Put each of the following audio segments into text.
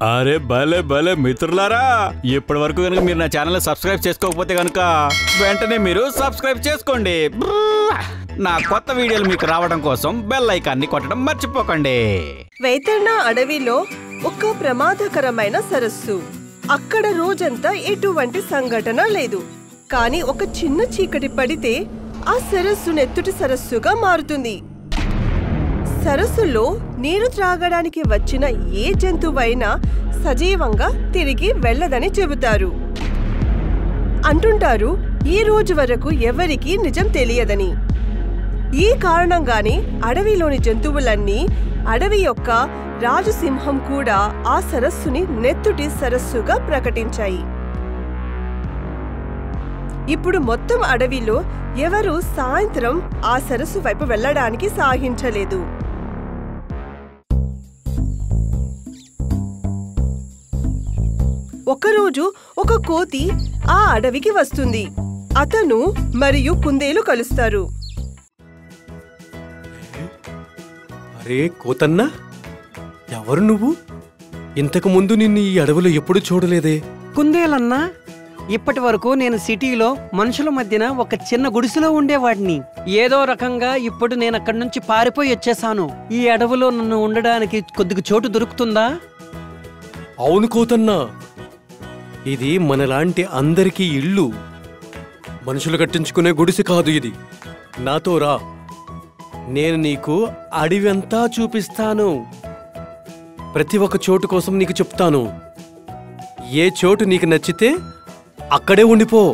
అరే భలే భలే మిత్రులారా, ఇప్పటి వరకు కనుక మీరు నా ఛానల్ సబ్స్క్రైబ్ చేసుకోకపోతే కనుక వెంటనే మీరు సబ్స్క్రైబ్ చేసుకోండి. నా కొత్త వీడియోలు మీకు రావడం కోసం బెల్ ఐకాన్ని కొట్టడం మర్చిపోకండి. వైతర్ణ అడవిలో ఒక ప్రమాదకరమైన సరస్సు. అక్కడ రోజంతా ఎటువంటి సంఘటన లేదు. కానీ ఒక చిన్న చీకటి పడితే ఆ సరస్సు నెత్తుటి సరస్సుగా మారుతుంది. సరస్సులో నీరు త్రాగడానికి వచ్చిన ఏ జంతువైనా సజీవంగా తిరిగి వెళ్ళదని చెబుతారు. అంటుంటారు ఈ రోజు వరకు ఎవరికీ నిజం తెలియదని. ఈ కారణంగానే అడవిలోని జంతువులన్నీ, అడవి యొక్క రాజు సింహం కూడా ఆ సరస్సుని నెత్తుటి సరస్సుగా ప్రకటించాయి. ఇప్పుడు మొత్తం అడవిలో ఎవరు సాయంత్రం ఆ సరస్సు వైపు వెళ్ళడానికి సాగించలేదు. ఒకరోజు ఒక కోతి ఆ అడవికి వస్తుంది. అతను మరియు కుందేలు కలుస్తారు. అరే కోతన్నా, ఎవరు నువ్వు? ఇంతకు ముందు నిన్ను ఈ అడవిలో ఎప్పుడు చూడలేదే. కుందేలన్నా, ఇప్పటి వరకు నేను సిటీలో మనుషుల మధ్యన ఒక చిన్న గుడిసెలో ఉండేవాడిని. ఏదో రకంగా ఇప్పుడు నేను అక్కడి నుంచి పారిపోయి వచ్చేసాను. ఈ అడవిలో నన్ను ఉండడానికి కొద్దిగా చోటు దొరుకుతుందా? అవును కోతన్నా, ఇది మనలాంటి అందరికీ ఇల్లు. మనుషులు కట్టించుకునే గుడిసె కాదు ఇది. నాతో రా, నేను నీకు అడవి అంతా చూపిస్తాను. ప్రతి ఒక్క చోటు కోసం నీకు చెప్తాను. ఏ చోటు నీకు నచ్చితే అక్కడే ఉండిపో.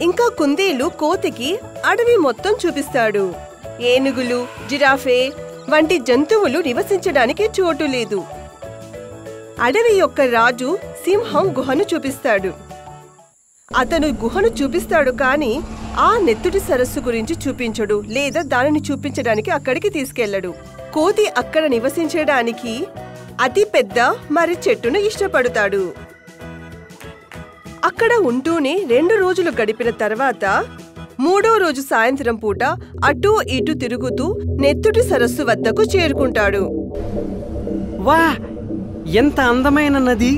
ఇంకా కుందేలు కోతికి అడవి మొత్తం చూపిస్తాడు. ఏనుగులు, జిరాఫే వంటి జంతువులు నివసించడానికి చోటు లేదు. అడవి యొక్క రాజు సింహం గుహను చూపిస్తాడు. అతను గుహను చూపిస్తాడు కానీ ఆ నెత్తుటి సరస్సు గురించి చూపించడు, లేదా దానిని చూపించడానికి అక్కడికి తీసుకెళ్లడు. కోతి అక్కడ నివసించడానికి అతి పెద్ద మర్రి చెట్టును ఇష్టపడతాడు. అక్కడ ఉంటూనే 2 రోజులు గడిపిన తర్వాత 3వ రోజు సాయంత్రం పూట అటూ ఇటూ తిరుగుతూ నెత్తుటి సరస్సు వద్దకు చేరుకుంటాడు. వా, ఎంత అందమైన నది!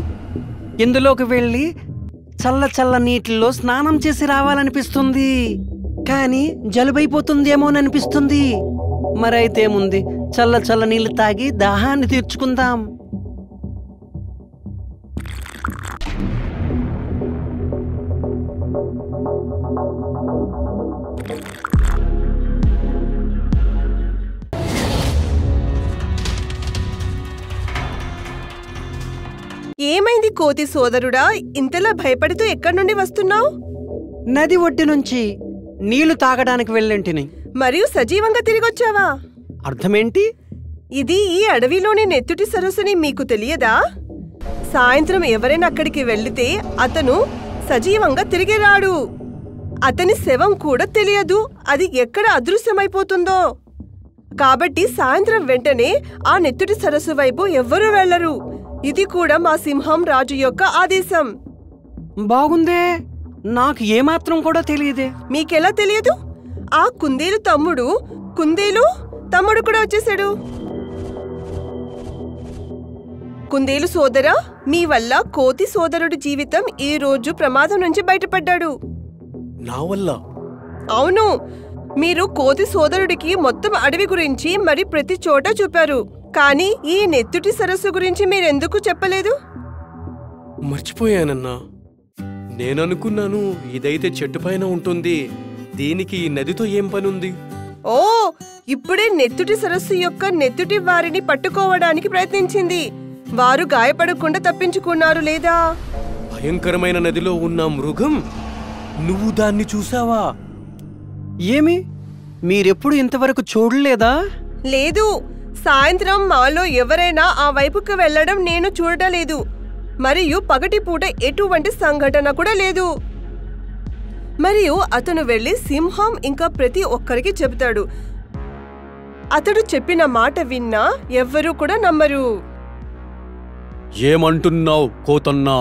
ఇందులోకి వెళ్ళి చల్ల చల్ల నీటిలో స్నానం చేసి రావాలనిపిస్తుంది. కానీ జలుబైపోతుందేమోననిపిస్తుంది. మరైతేముంది, చల్ల చల్ల నీళ్లు తాగి దాహాన్ని తీర్చుకుందాం. ఏమైంది కోతి సోదరుడా, ఇంతలా భయపడుతూ ఎక్కడి నుండి వస్తున్నావు? నది ఒడ్డు నుంచి నీళ్లు తాగడానికి వెళ్ళింటిని. మరియు సజీవంగా తిరిగొచ్చావా? అర్థమేంటి? ఇది ఈ అడవిలోని నెత్తుటి సరస్సుని మీకు తెలియదా? సాయంత్రం ఎవరైనా అక్కడికి వెళ్లితే అతను సజీవంగా తిరిగి రాడు. అతని శవం కూడా తెలియదు అది ఎక్కడ అదృశ్యమైపోతుందో. కాబట్టి సాయంత్రం వెంటనే ఆ నెత్తుటి సరస్సు వైపు ఎవ్వరూ వెళ్లరు. ఇది కూడా మా సింహం రాజు యొక్క ఆదేశం. బాగుందే, నాకు ఏమాత్రం కూడా తెలియదే. మీకెలా తెలియదు? ఆ కుందేలు తమ్ముడు కూడా వచ్చేసాడు. కుందేలు సోదరా, మీ వల్ల కోతి సోదరుడి జీవితం ఈ రోజు ప్రమాదం నుంచి బయటపడ్డాడు. నా వల్ల? అవును, మీరు కోతి సోదరుడికి మొత్తం అడవి గురించి మరి ప్రతి చోట చూపారు. కానీ ఈ నెత్తుటి సరస్సు గురించి మీరెందుకు చెప్పలేదు? మర్చిపోయానన్నా. నేననుకున్నాను ఇదైతే చెట్టుపైన ఉంటుంది, దీనికి ఈ నదితో ఏం పనుంది. ఓ, ఇప్పుడే నెత్తుటి సరస్సు యొక్క నెత్తుటి వారిని పట్టుకోవడానికి ప్రయత్నించింది. వారు గాయపడకుండా తప్పించుకున్నారు లేదా? భయంకరమైన నదిలో ఉన్న మృగం, నువ్వు దాన్ని చూసావా? ఏమి, మీరెప్పుడు ఇంతవరకు చూడలేదా? లేదు, సాయంత్రం మాలో ఎవరైనా ఆ వైపుకు వెళ్లడం నేను చూడలేదు. మరియు పగటిపూట ఎటువంటి సంఘటన కూడా లేదు. మరియు అతను వెళ్లి సింహం ఇంకా ప్రతి ఒక్కరికి చెబుతాడు. అతడు చెప్పిన మాట విన్నా ఎవ్వరూ కూడా నమ్మరు. ఏమంటున్నావు కోతన్నా?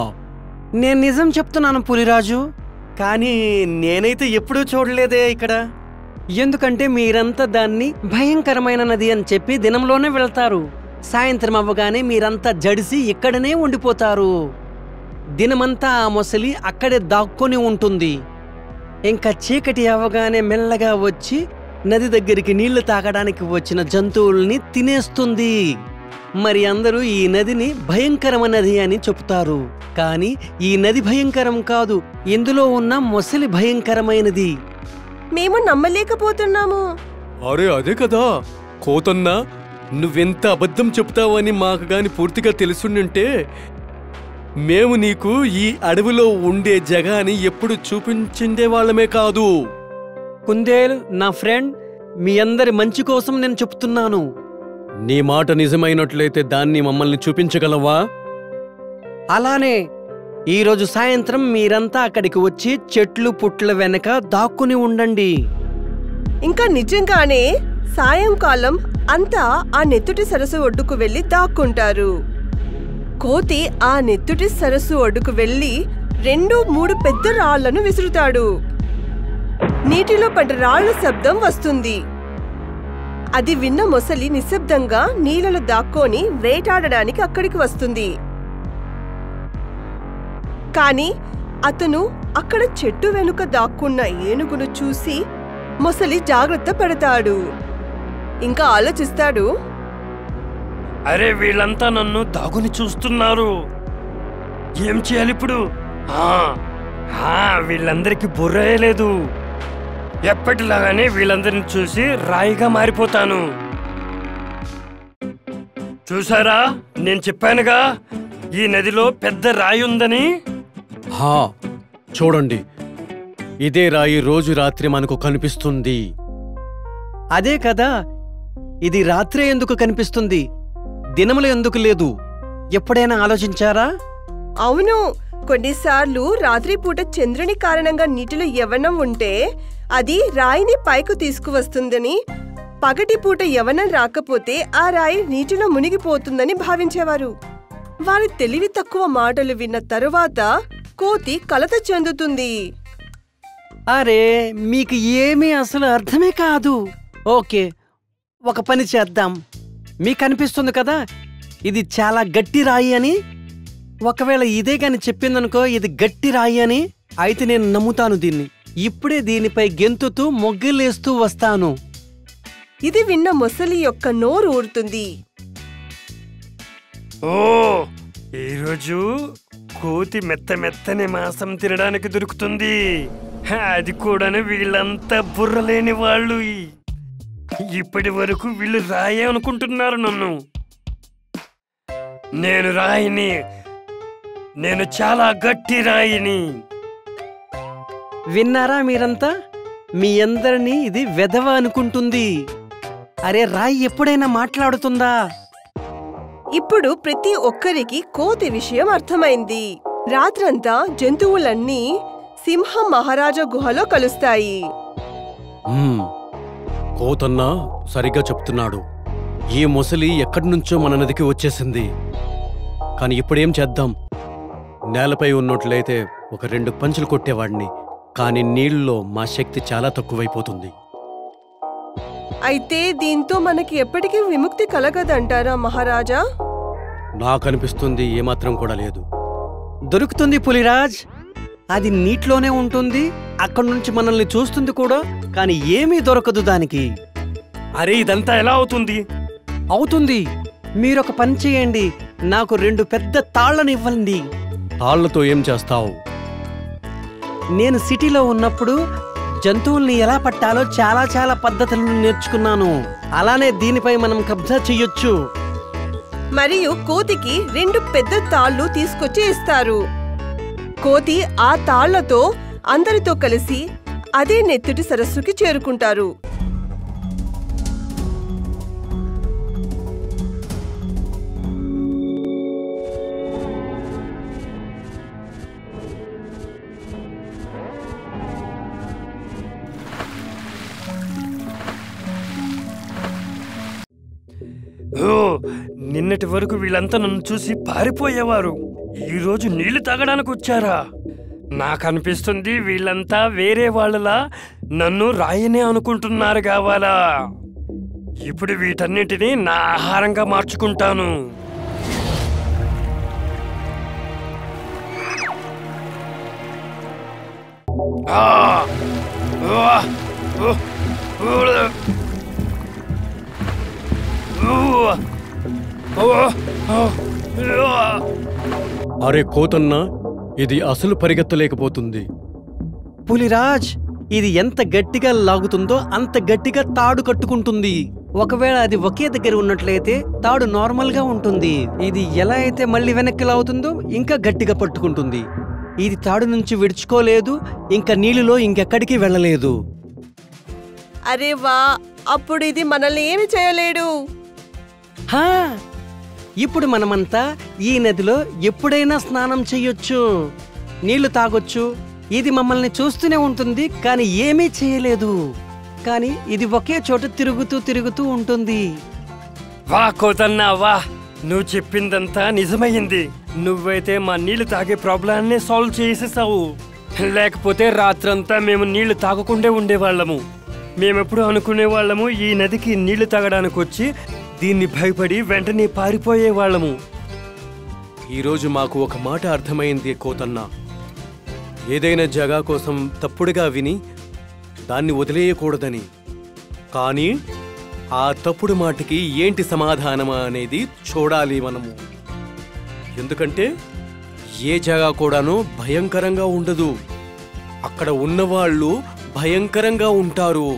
నేను నిజం చెప్తున్నాను పులిరాజు. కానీ నేనైతే ఎప్పుడూ చూడలేదే ఇక్కడ. ఎందుకంటే మీరంతా దాన్ని భయంకరమైన నది అని చెప్పి దినంలోనే వెళ్తారు. సాయంత్రం అవ్వగానే మీరంతా జడిసి ఇక్కడనే ఉండిపోతారు. దినమంతా ఆ మొసలి అక్కడే దాక్కొని ఉంటుంది. ఇంకా చీకటి అవ్వగానే మెల్లగా వచ్చి నది దగ్గరికి నీళ్లు తాగడానికి వచ్చిన జంతువుల్ని తినేస్తుంది. మరి అందరూ ఈ నదిని భయంకరమైన నది అని చెప్తారు. కానీ ఈ నది భయంకరం కాదు, ఇందులో ఉన్న మొసలి భయంకరమైనది. మేము నమ్మలేకపోతున్నాము. అరే అదే కదా కోతన్న, నువ్వెంత అబద్ధం చెప్తావని మాకు గాని పూర్తిగా తెలుసుంటే మేము నీకు ఈ అడవిలో ఉండే జగాని ఎప్పుడు చూపించిండే వాళ్ళమే కాదు. కుందేలు నా ఫ్రెండ్, మీ అందరి మంచి కోసం నేను చెప్తున్నాను. నీ మాట నిజమైనట్లయితే దాన్ని మమ్మల్ని చూపించగలవా? అలానే ఈరోజు సాయంత్రం మీరంతా అక్కడికి వచ్చి చెట్లు పుట్ల వెనక దాక్కుని ఉండండి. ఇంకా నిజంగానే సాయంకాలం అంతా ఆ నెత్తుటి సరస్సు ఒడ్డుకు వెళ్లి దాక్కుంటారు. కోతి ఆ నెత్తుటి సరస్సు ఒడ్డుకు వెళ్లి 2-3 పెద్ద రాళ్లను విసురుతాడు. నీటిలో పడ్డ రాళ్ల శబ్దం వస్తుంది. అది విన్న మొసలి నిశ్శబ్దంగా నీళ్ళలో దాక్కొని వేటాడడానికి అక్కడికి వస్తుంది. కాని అతను అక్కడ చెట్టు వెనుక దాక్కున్న ఏనుగును చూసి మొసలి జాగ్రత్త పడతాడు. ఇంకా ఆలోచిస్తాడు, అరే వీళ్ళంతా నన్ను దాగుని చూస్తున్నారు, ఏం చేయాలి ఇప్పుడు? వీళ్ళందరికీ బుర్రే లేదు. ఎప్పటిలాగానే వీళ్ళందరిని చూసి రాయిగా మారిపోతాను. చూసారా, నేను చెప్పానుగా ఈ నదిలో పెద్ద రాయి ఉందని. హా, చూడండి, ఇదే రాయి రోజు రాత్రి మనకు కనిపిస్తుంది. అదే కదా, ఇది రాత్రే ఎందుకు కనిపిస్తుంది, దినములు ఎందుకు లేదు? ఎప్పుడైనా ఆలోచించారా? అవును, కొన్నిసార్లు రాత్రిపూట చంద్రుని కారణంగా నీటిలో యవ్వనం ఉంటే అది రాయిని పైకి తీసుకువస్తుందని, పగటిపూట యవ్వనం రాకపోతే ఆ రాయి నీటిలో మునిగిపోతుందని భావించేవారు. వారి తెలివి తక్కువ మాటలు విన్న తరువాత కోతి కలత చెందుతుంది. అరే, మీకు ఏమీ అసలు అర్థమే కాదు. ఓకే, ఒక పని చేద్దాం. మీకు అనిపిస్తుంది కదా ఇది చాలా గట్టి రాయి అని. ఒకవేళ ఇదే గాని చెప్పిందనుకో ఇది గట్టి రాయి అని, అయితే నేను నమ్ముతాను దీన్ని. ఇప్పుడే దీనిపై గెంతుతూ మొగ్గులేస్తూ వస్తాను. ఇది విన్న మొసలి యొక్క నోరు ఊరుతుంది. ఓ, ఈరోజు కోతి మెత్తని మాంసం తినడానికి దొరుకుతుంది. అది కూడా వీళ్ళంతా బుర్రలేని వాళ్ళు. ఇప్పటి వరకు వీళ్ళు రాయే అనుకుంటున్నారు నన్ను. నేను రాయిని, నేను చాలా గట్టి రాయిని. విన్నారా మీరంతా? మీ అందరినీ ఇది వెధవ అనుకుంటుంది. అరే, రాయి ఎప్పుడైనా మాట్లాడుతుందా? ఇప్పుడు ప్రతి ఒక్కరికి కోతి విషయం అర్థమైంది. రాత్రంతా జంతువులన్నీ సింహం మహారాజా గుహలో కలుస్తాయి. కోతన్న సరిగ్గా చెప్తున్నాడు. ఈ మొసలి ఎక్కడి నుంచో మన నదికి వచ్చేసింది. కాని ఇప్పుడేం చేద్దాం? నేలపై ఉన్నట్లయితే ఒక 2 పంచులు కొట్టేవాడిని. కాని నీళ్ళలో మా శక్తి చాలా తక్కువైపోతుంది. అయితే దీంతో మనకి ఎప్పటికీ విముక్తి కలగదంటారా మహారాజా? నాకనిపిస్తుంది ఏమాత్రం కూడా లేదు. దొరుకుతుంది పులిరాజ్. అది నీటిలోనే ఉంటుంది, అక్కడి నుంచి మనల్ని చూస్తుంది కూడా. కానీ ఏమీ దొరకదు దానికి. అరే, ఇదంతా ఎలా అవుతుంది? అవుతుంది. మీరొక పని చేయండి, నాకు 2 పెద్ద తాళ్లను ఇవ్వండి. తాళ్లతో ఏం చేస్తావు? నేను సిటీలో ఉన్నప్పుడు జంతువుల్ని ఎలా పట్టాలో చాలా పద్ధతులను నేర్చుకున్నాను. అలానే దీనిపై మనం కబ్జా చెయ్యొచ్చు. మరియు కోతికి 2 పెద్ద తాళ్లు తీసుకొచ్చి ఇస్తారు. కోతి ఆ తాళ్లతో అందరితో కలిసి అదే నెత్తుటి సరస్సుకి చేరుకుంటారు. ఓ, నిన్నటి వరకు వీళ్ళంతా నన్ను చూసి పారిపోయేవారు. ఈరోజు నీళ్లు తాగడానికి వచ్చారా? నాకు అనిపిస్తుంది వీళ్ళంతా వేరే వాళ్ళలా నన్ను రాయనే అనుకుంటున్నారు కావాలా. ఇప్పుడు వీటన్నిటినీ నా ఆహారంగా మార్చుకుంటాను. ఆ! ఆ! ఓ! అరే కోతన్న, ఇది అసలు పరిగెత్తలేకపోతుంది. పులిరాజ్, ఇది ఎంత గట్టిగా లాగుతుందో అంత గట్టిగా తాడు కట్టుకుంటుంది. ఒకవేళ అది ఒకే దగ్గర ఉన్నట్లయితే తాడు నార్మల్ గా ఉంటుంది. ఇది ఎలా అయితే మళ్ళీ వెనక్కి లాగుతుందో ఇంకా గట్టిగా పట్టుకుంటుంది. ఇది తాడు నుంచి విడుచుకోలేదు, ఇంకా నీళ్ళలో ఇంకెక్కడికి వెళ్ళలేదు. అరే వా, అప్పుడు ఇది మనల్ని ఏమి చేయలేడు. హా, ఇప్పుడు మనమంతా ఈ నదిలో ఎప్పుడైనా స్నానం చెయ్యొచ్చు, నీళ్లు తాగొచ్చు. ఇది మమ్మల్ని చూస్తూనే ఉంటుంది, కానీ ఏమీ చేయలేదు. కానీ ఇది ఒకే చోట తిరుగుతూ ఉంటుంది. వా కోతన్నా వా, నువ్వు చెప్పిందంతా నిజమైంది. నువ్వైతే మా నీళ్లు తాగే ప్రాబ్లాన్ని సాల్వ్ చేసేసావు. లేకపోతే రాత్రంతా మేము నీళ్లు తాగకుండా ఉండేవాళ్ళము. మేమెప్పుడు అనుకునేవాళ్ళము ఈ నదికి నీళ్లు తాగడానికి వచ్చి దీన్ని భయపడి వెంటనే పారిపోయేవాళ్ళము. ఈరోజు మాకు ఒక మాట అర్థమైంది కోతన్న. ఏదైనా జగా కోసం తప్పుడుగా విని దాన్ని వదిలేయకూడదని. కానీ ఆ తప్పుడు మాటకి ఏంటి సమాధానమా అనేది చూడాలి మనము. ఎందుకంటే ఏ జగా కూడాను భయంకరంగా ఉండదు, అక్కడ ఉన్నవాళ్ళు భయంకరంగా ఉంటారు.